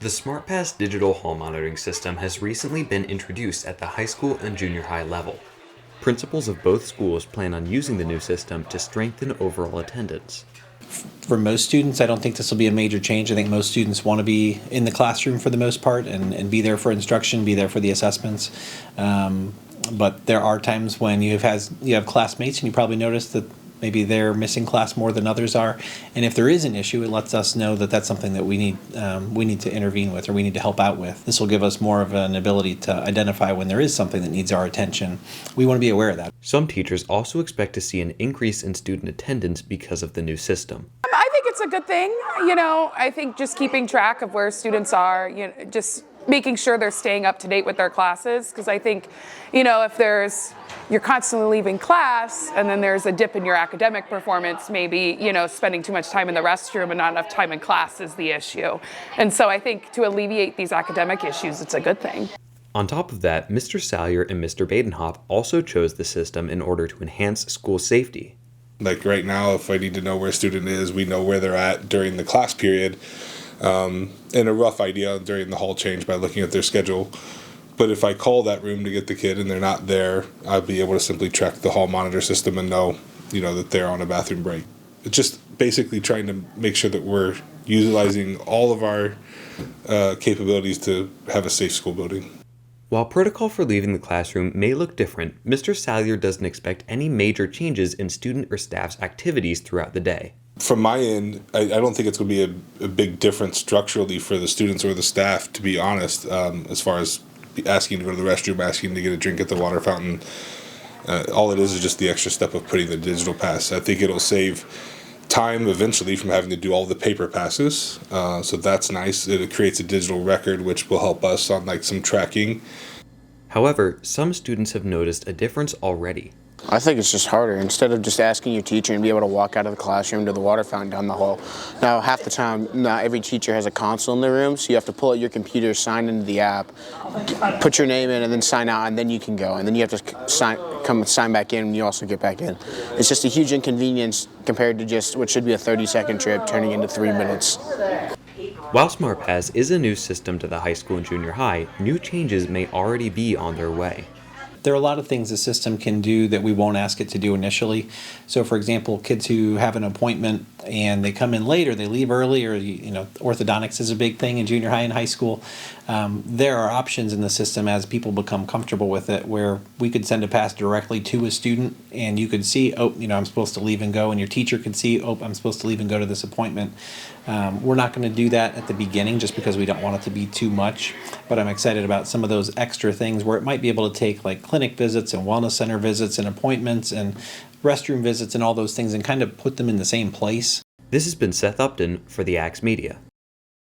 The SmartPass digital hall monitoring system has recently been introduced at the high school and junior high level. Principals of both schools plan on using the new system to strengthen overall attendance. For most students, I don't think this will be a major change. I think most students want to be in the classroom for the most part and be there for instruction, be there for the assessments. But there are times when you have classmates and you probably noticed that maybe they're missing class more than others are. And if there is an issue, it lets us know that that's something that we need to intervene with, or we need to help out with. This will give us more of an ability to identify when there is something that needs our attention. We want to be aware of that. Some teachers also expect to see an increase in student attendance because of the new system. I think it's a good thing. I think just keeping track of where students are, just making sure they're staying up to date with their classes. Because I think, if you're constantly leaving class and then there's a dip in your academic performance, maybe, spending too much time in the restroom and not enough time in class is the issue. And so I think to alleviate these academic issues, it's a good thing. On top of that, Mr. Salyer and Mr. Badenhop also chose the system in order to enhance school safety. Like right now, if I need to know where a student is, we know where they're at during the class period, and a rough idea during the hall change by looking at their schedule. But if I call that room to get the kid and they're not there, I'll be able to simply check the hall monitor system and know, that they're on a bathroom break. It's just basically trying to make sure that we're utilizing all of our capabilities to have a safe school building. While protocol for leaving the classroom may look different, Mr. Salyer doesn't expect any major changes in student or staff's activities throughout the day. From my end, I don't think it's going to be a big difference structurally for the students or the staff, to be honest, as far as asking to go to the restroom, asking to get a drink at the water fountain. All it is just the extra step of putting the digital pass. I think it'll save time eventually from having to do all the paper passes, so that's nice. It creates a digital record, which will help us on some tracking. However, some students have noticed a difference already. I think it's just harder. Instead of just asking your teacher and be able to walk out of the classroom to the water fountain down the hall. Now, half the time, not every teacher has a console in their room, so you have to pull out your computer, sign into the app, put your name in, and then sign out, and then you can go. And then you have to sign back in, and you also get back in. It's just a huge inconvenience compared to just what should be a 30-second trip turning into 3 minutes. While SmartPass is a new system to the high school and junior high, new changes may already be on their way. There are a lot of things the system can do that we won't ask it to do initially. So, for example, kids who have an appointment and they come in later, they leave early, or orthodontics is a big thing in junior high and high school. There are options in the system as people become comfortable with it, where we could send a pass directly to a student, and you could see, I'm supposed to leave and go, and your teacher could see, I'm supposed to leave and go to this appointment. We're not going to do that at the beginning just because we don't want it to be too much, but I'm excited about some of those extra things where it might be able to take clinic visits and wellness center visits and appointments and restroom visits and all those things and kind of put them in the same place. This has been Seth Upton for the Axe Media.